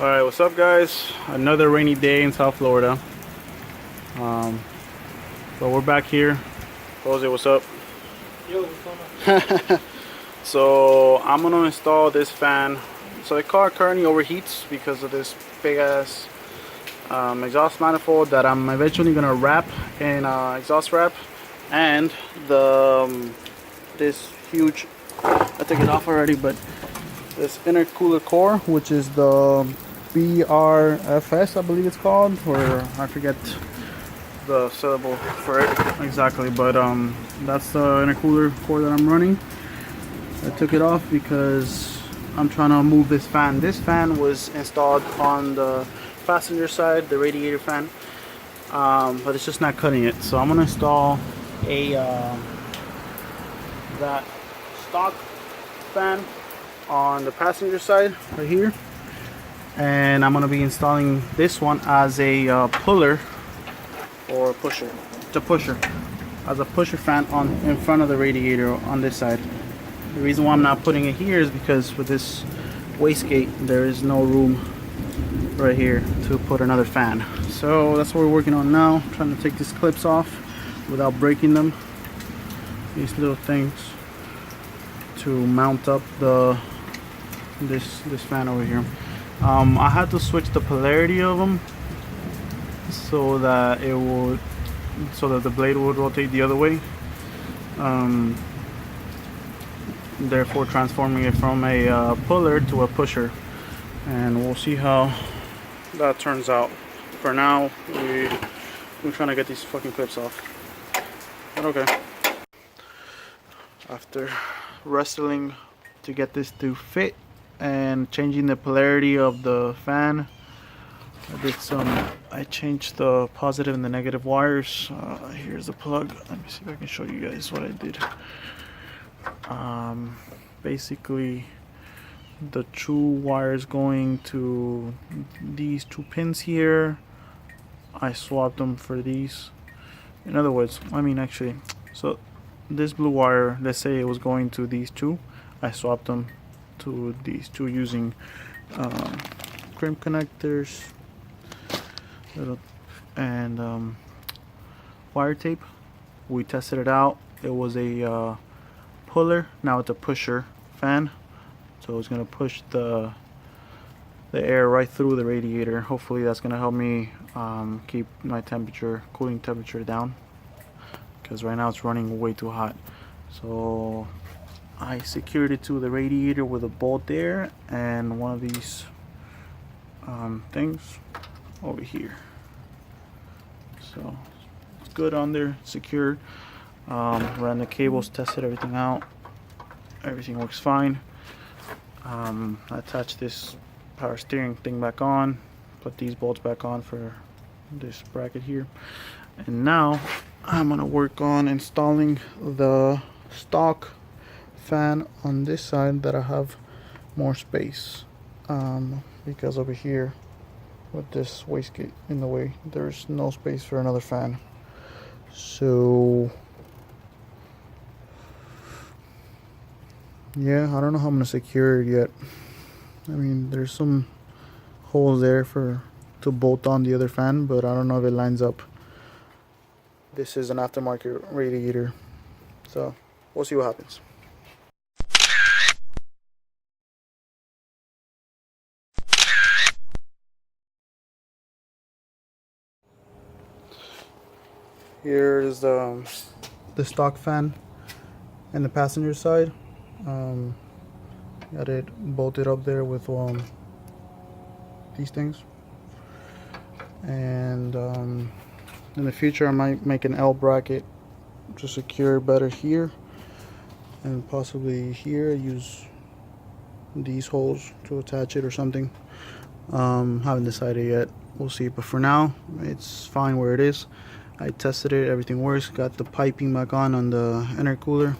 Alright, what's up guys? Another rainy day in South Florida. But we're back here. Jose, what's up? Yo, what's going on? So I'm gonna install this fan. So the car currently overheats because of this big ass exhaust manifold that I'm eventually gonna wrap in exhaust wrap, and the this huge, I took it off already, but this intercooler core, which is the BRFS, I believe it's called, or I forget the syllable for it exactly, but that's the intercooler core that I'm running. I took it off because I'm trying to move this fan. This fan was installed on the passenger side, the radiator fan, but it's just not cutting it. So I'm gonna install a that stock fan on the passenger side right here, and I'm gonna be installing this one as a puller or pusher. It's a pusher, as a pusher fan on in front of the radiator on this side. The reason why I'm not putting it here is because with this wastegate there is no room right here to put another fan. So that's what we're working on now, trying to take these clips off without breaking them, these little things, to mount up this fan over here. I had to switch the polarity of them so that the blade would rotate the other way, therefore transforming it from a puller to a pusher, and we'll see how that turns out. For now, we're trying to get these fucking clips off, but okay. After wrestling to get this to fit and changing the polarity of the fan, I changed the positive and the negative wires. Here's the plug. Let me see if I can show you guys what I did. Basically, the two wires going to these two pins here, I swapped them for these. In other words, actually, so this blue wire, let's say it was going to these two, I swapped them to these two using crimp connectors and wire tape. We tested it out. It was a puller, now it's a pusher fan, so it's gonna push the air right through the radiator. Hopefully that's gonna help me keep my cooling temperature down, because right now it's running way too hot. So I secured it to the radiator with a bolt there and one of these things over here. So it's good on there, secured. Ran the cables, tested everything out. Everything works fine. I attached this power steering thing back on, put these bolts back on for this bracket here, and now I'm gonna work on installing the stock fan on this side that I have more space, because over here with this wastegate in the way, there's no space for another fan. So yeah, I don't know how I'm gonna secure it yet. There's some holes there to bolt on the other fan, but I don't know if it lines up. This is an aftermarket radiator, so we'll see what happens. Here is the stock fan and the passenger side. Got it bolted up there with these things, and in the future I might make an L bracket to secure better here, and possibly here use these holes to attach it or something. Haven't decided yet, we'll see, but for now it's fine where it is. I tested it, everything works. Got the piping back on the intercooler.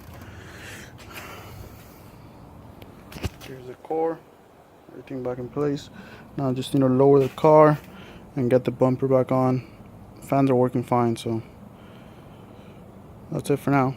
Here's the core, everything back in place. Now I just need to lower the car and get the bumper back on. Fans are working fine, so that's it for now.